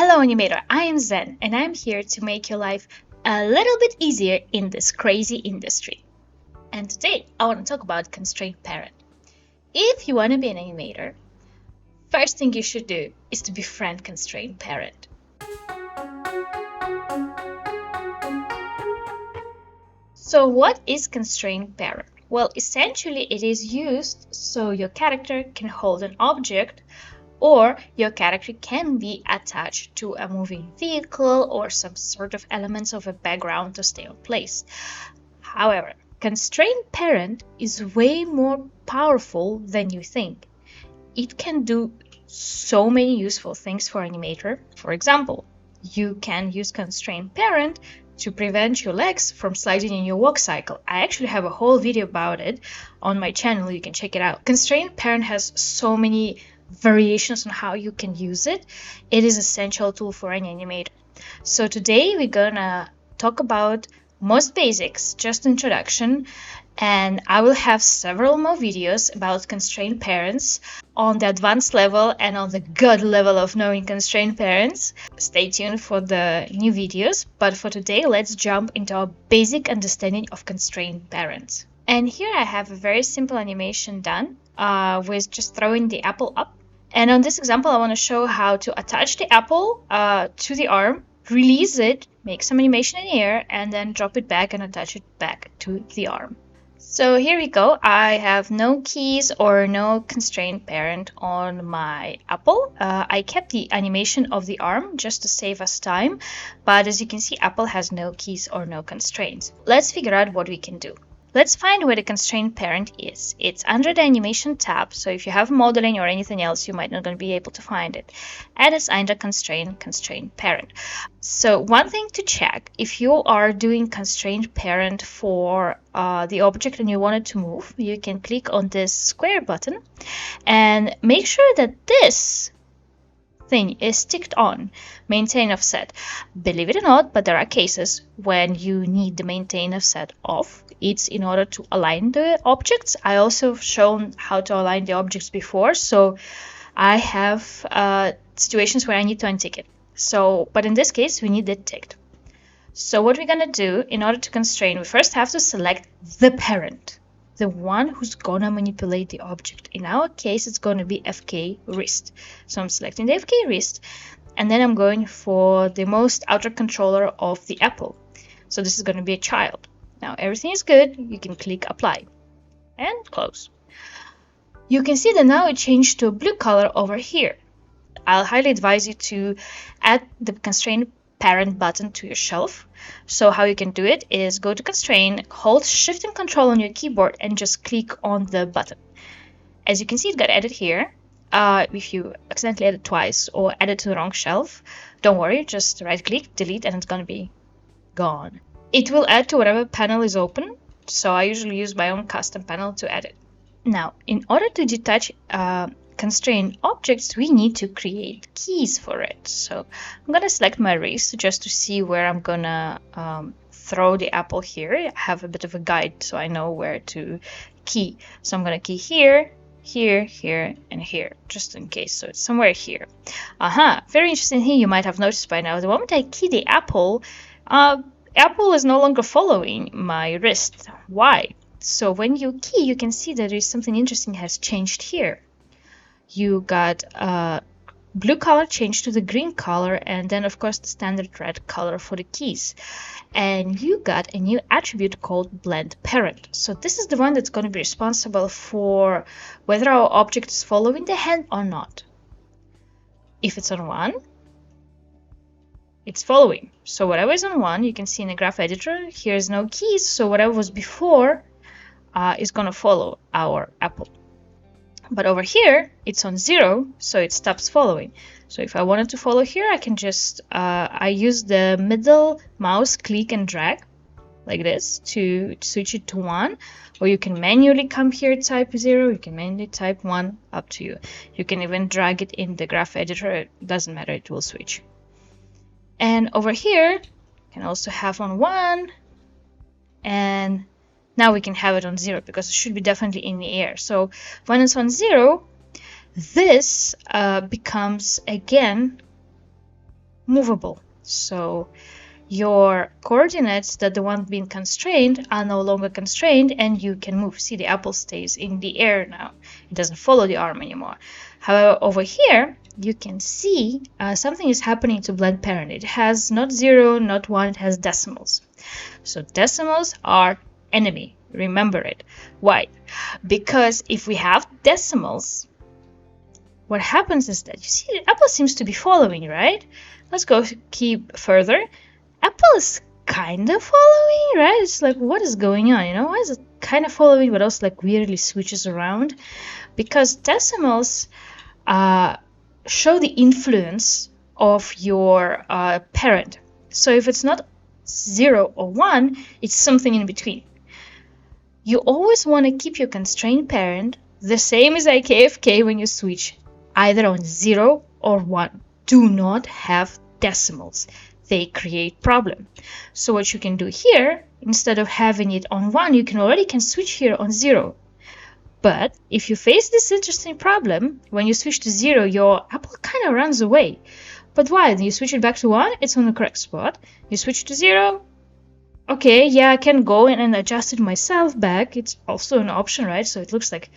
Hello Animator, I am Zen and I'm here to make your life a little bit easier in this crazy industry. And today I want to talk about constraint parent. If you want to be an animator, first thing you should do is to befriend constraint parent. So what is constraint parent? Well, essentially it is used so your character can hold an object or your character can be attached to a moving vehicle or some sort of elements of a background to stay in place. However, constraint parent is way more powerful than you think. It can do so many useful things for animator. For example, you can use constraint parent to prevent your legs from sliding in your walk cycle. I actually have a whole video about it on my channel. You can check it out. Constraint parent has so many variations on how you can use it. It is an essential tool for any animator. So today we're gonna talk about most basics, just introduction, and I will have several more videos about constraint parents on the advanced level and on the god level of knowing constraint parents. Stay tuned for the new videos, but for today let's jump into our basic understanding of constraint parents. And here I have a very simple animation done with just throwing the apple up. And on this example, I want to show how to attach the apple to the arm, release it, make some animation in the air, and then drop it back and attach it back to the arm. So here we go. I have no keys or no constraint parent on my apple. I kept the animation of the arm just to save us time. But as you can see, apple has no keys or no constraints. Let's figure out what we can do. Let's find where the constraint parent is. It's under the animation tab, so if you have modeling or anything else, you might not going to be able to find it. And it's under constraint parent. So one thing to check, if you are doing constraint parent for the object and you want it to move, you can click on this square button and make sure that this thing is ticked on, maintain offset. Believe it or not, but there are cases when you need the maintain offset off. It's in order to align the objects. I also shown how to align the objects before, so I have situations where I need to untick it. But in this case, we need it ticked. So what we're gonna do in order to constrain, we first have to select the parent, the one who's gonna manipulate the object. In our case, it's gonna be FK wrist. So I'm selecting the FK wrist, and then I'm going for the most outer controller of the apple. So this is gonna be a child. Now everything is good. You can click apply and close. You can see that now it changed to a blue color over here. I'll highly advise you to add the constraint parent button to your shelf. So how you can do it is go to constraint, hold shift and control on your keyboard and just click on the button. As you can see, it got added here. If you accidentally add it twice or add it to the wrong shelf, don't worry, just right click, delete, and it's going to be gone. It will add to whatever panel is open, so I usually use my own custom panel to add it. Now, in order to detach constraint objects, we need to create keys for it. So I'm going to select my wrist just to see where I'm going to throw the apple here. I have a bit of a guide so I know where to key. So I'm going to key here, here, here, and here, just in case. So it's somewhere here. Very interesting here. You might have noticed by now, the moment I key the apple, apple is no longer following my wrist. Why? So when you key, you can see that there is something interesting has changed here. You got blue color changed to the green color, and then of course the standard red color for the keys. And you got a new attribute called blend parent. So this is the one that's going to be responsible for whether our object is following the hand or not. If it's on 1, it's following. So whatever is on 1, you can see in the graph editor, here's no keys, so whatever was before is going to follow our apple. But over here, it's on 0, so it stops following. So if I wanted to follow here, I can just, I use the middle mouse click and drag like this to switch it to 1. Or you can manually come here, type 0, you can manually type 1, up to you. You can even drag it in the graph editor, it doesn't matter, it will switch. And over here, you can also have on 1, and now we can have it on 0 because it should be definitely in the air. So when it's on 0, this becomes again movable. So your coordinates, that the one being constrained, are no longer constrained, and you can move. See, the apple stays in the air now. It doesn't follow the arm anymore. However, over here, you can see something is happening to blend parent. It has not 0, not 1, it has decimals. So decimals are enemy. Remember it. Why? Because if we have decimals, what happens is that, you see, the apple seems to be following, right? Let's go keep further. Apple is kind of following, right? It's like, what is going on? Why is it kind of following, but also like weirdly switches around? Because decimals show the influence of your parent. So if it's not 0 or 1, it's something in between. You always want to keep your constraint parent the same as IKFK when you switch, either on 0 or 1. Do not have decimals. They create problem. So what you can do here, instead of having it on 1, you can switch here on 0. But if you face this interesting problem, when you switch to 0, your apple kind of runs away. But why? You switch it back to 1, it's on the correct spot. You switch to 0, okay, yeah, I can go in and adjust it myself back. It's also an option, right? So it looks like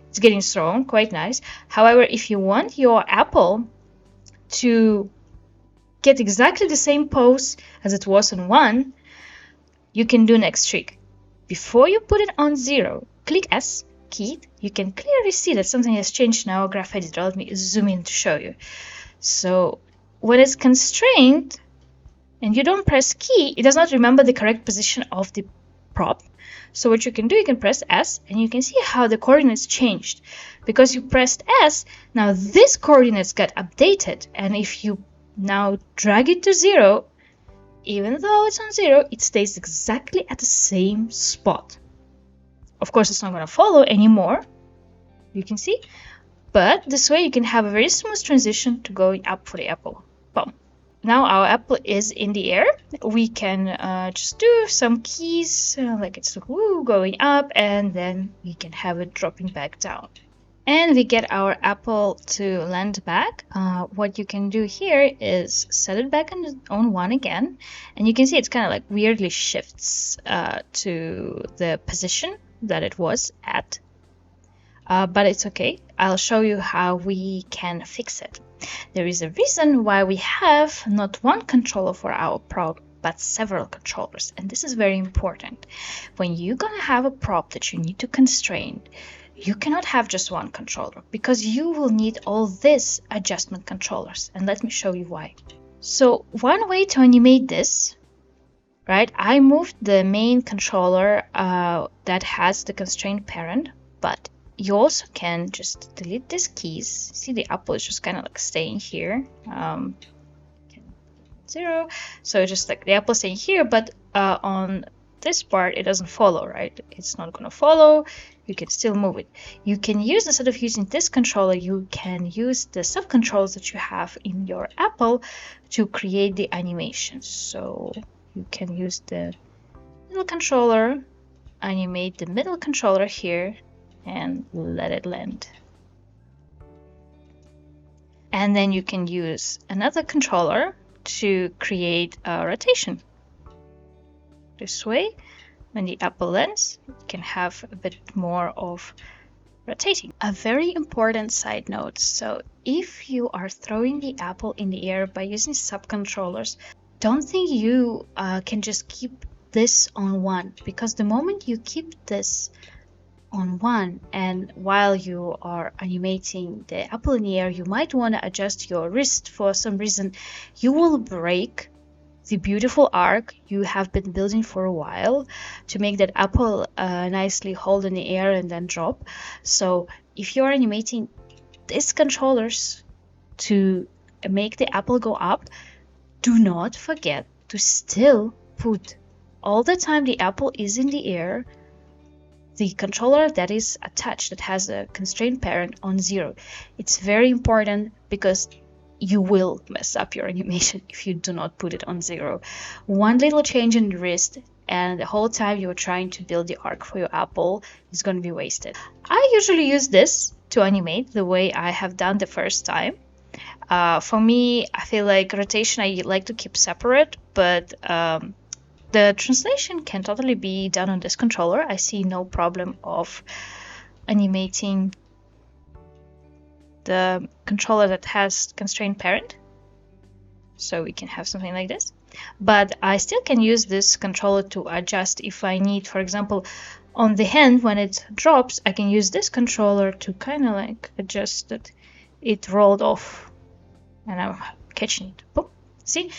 it's getting strong, quite nice. However, if you want your apple to get exactly the same pose as it was on 1, you can do next trick. Before you put it on 0, click S key. You can clearly see that something has changed now. Graph editor. Let me zoom in to show you. So when it's constrained and you don't press key, it does not remember the correct position of the prop. So what you can do, you can press S, and you can see how the coordinates changed. Because you pressed S, now this coordinates got updated, and if you now drag it to 0, even though it's on 0, it stays exactly at the same spot. Of course, it's not going to follow anymore, you can see, but this way you can have a very smooth transition to going up for the apple. Boom. Now our apple is in the air. We can just do some keys, like it's going up, and then we can have it dropping back down. And we get our apple to land back. What you can do here is set it back on 1 again. And you can see it's kind of like weirdly shifts to the position that it was at. But it's okay. I'll show you how we can fix it. There is a reason why we have not one controller for our prop, but several controllers. And this is very important. When you're going to have a prop that you need to constrain, you cannot have just one controller, because you will need all these adjustment controllers. And let me show you why. So one way to animate this, right? I moved the main controller that has the constraint parent, but you also can just delete these keys. See, the apple is just kind of like staying here. 0. So just like the apple is staying here, but on this part, it doesn't follow, right? It's not going to follow. You can still move it. You can use, instead of using this controller, you can use the sub-controls that you have in your apple to create the animation. So you can use the middle controller, animate the middle controller here, and let it land. And then you can use another controller to create a rotation. This way, when the apple lands, you can have a bit more of rotating. A very important side note. So if you are throwing the apple in the air by using subcontrollers, don't think you can just keep this on 1, because the moment you keep this on 1 and while you are animating the apple in the air, you might want to adjust your wrist for some reason. You will break the beautiful arc you have been building for a while to make that apple nicely hold in the air and then drop. So if you're animating these controllers to make the apple go up, do not forget to still put all the time the apple is in the air the controller that is attached, that has a constraint parent, on 0. It's very important, because you will mess up your animation if you do not put it on 0. One little change in the wrist and the whole time you're trying to build the arc for your apple is going to be wasted. I usually use this to animate the way I have done the first time. For me, I feel like rotation I like to keep separate, but the translation can totally be done on this controller. I see no problem of animating the controller that has constraint parent. So we can have something like this. But I still can use this controller to adjust if I need, for example, on the hand when it drops, I can use this controller to kind of like adjust that it rolled off and I'm catching it. Boom. See?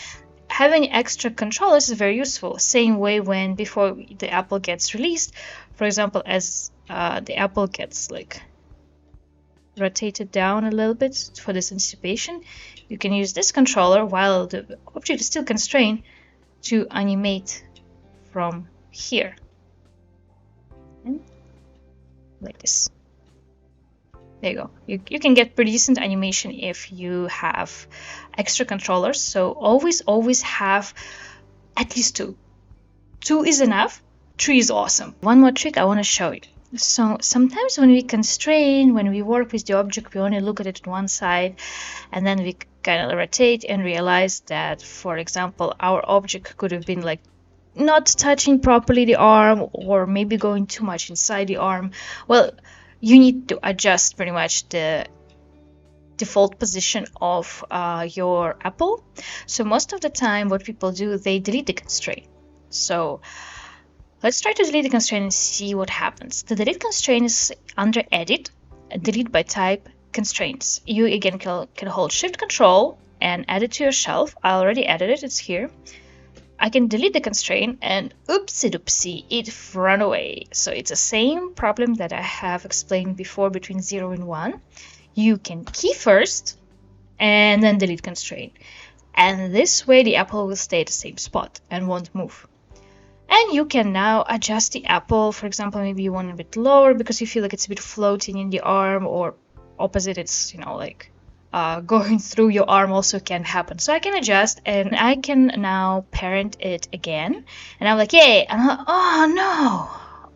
Having extra controllers is very useful. Same way when before the apple gets released, for example, as the apple gets like rotated down a little bit for this anticipation, you can use this controller while the object is still constrained to animate from here. And like this. There you go. You can get pretty decent animation if you have extra controllers. So always have at least two. 2 is enough. 3 is awesome. One more trick I want to show you. So sometimes when we constrain, when we work with the object, we only look at it on one side and then we kind of rotate and realize that, for example, our object could have been like not touching properly the arm or maybe going too much inside the arm. Well, you need to adjust pretty much the default position of your apple. So most of the time what people do, they delete the constraint. So let's try to delete the constraint and see what happens. The delete constraint is under edit, delete by type, constraints. You again can hold shift control and add it to your shelf. I already added it, it's here. I can delete the constraint and oopsie doopsie, it ran away. So it's the same problem that I have explained before between 0 and 1. You can key first and then delete constraint. And this way the apple will stay at the same spot and won't move. And you can now adjust the apple. For example, maybe you want it a bit lower because you feel like it's a bit floating in the arm, or opposite, it's, you know, like going through your arm also can happen. So I can adjust and I can now parent it again. And I'm like, yay! And I'm like, oh no!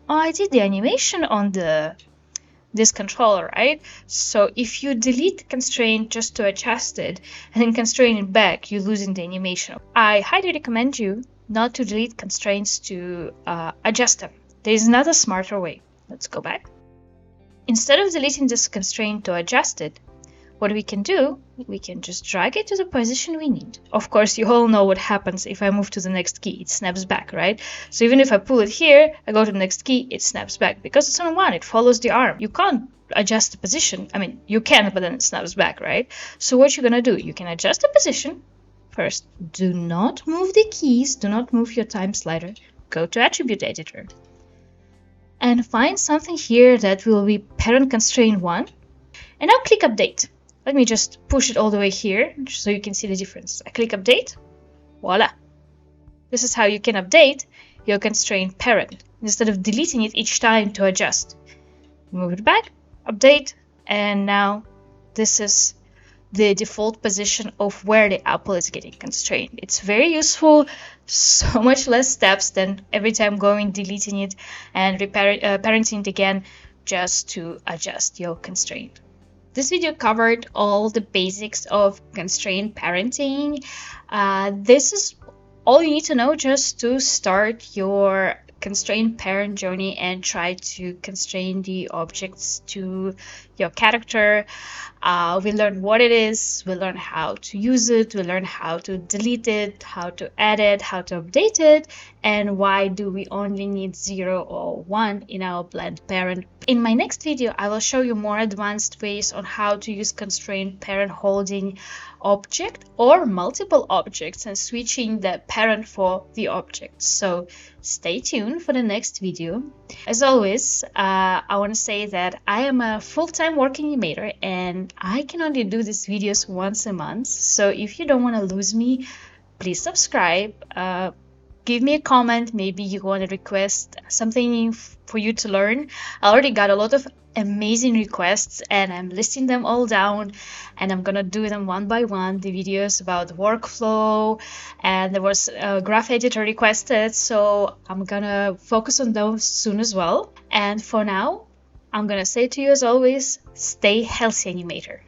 Oh, I did the animation on this controller, right? So if you delete the constraint just to adjust it and then constrain it back, you're losing the animation. I highly recommend you not to delete constraints to adjust them. There is another smarter way. Let's go back. Instead of deleting this constraint to adjust it, what we can do, we can just drag it to the position we need. Of course, you all know what happens if I move to the next key. It snaps back, right? So even if I pull it here, I go to the next key, it snaps back. Because it's on 1, it follows the arm. You can't adjust the position. I mean, you can, but then it snaps back, right? So what you're going to do, you can adjust the position. First, do not move the keys. Do not move your time slider. Go to Attribute Editor. And find something here that will be parent constraint 1. And now click Update. Let me just push it all the way here so you can see the difference. I click Update. Voila. This is how you can update your constraint parent instead of deleting it each time to adjust. Move it back, update, and now this is the default position of where the apple is getting constrained. It's very useful, so much less steps than every time going, deleting it, and parenting it again just to adjust your constraint. This video covered all the basics of constraint parenting. This is all you need to know just to start your constraint parent journey and try to constrain the objects to your character. We learn what it is, we learn how to use it, we learn how to delete it, how to add it, how to update it, and why do we only need 0 or 1 in our blend parent. In my next video, I will show you more advanced ways on how to use constraint parent holding object or multiple objects and switching the parent for the object. So stay tuned for the next video. As always, I want to say that I am a full-time working animator and I can only do these videos once a month. So if you don't want to lose me, please subscribe. Give me a comment. Maybe you want to request something for you to learn. I already got a lot of amazing requests and I'm listing them all down and I'm gonna do them one by one. The videos about the workflow, and there was a graph editor requested, so I'm gonna focus on those soon as well. And for now, I'm gonna say to you as always, stay healthy, animator.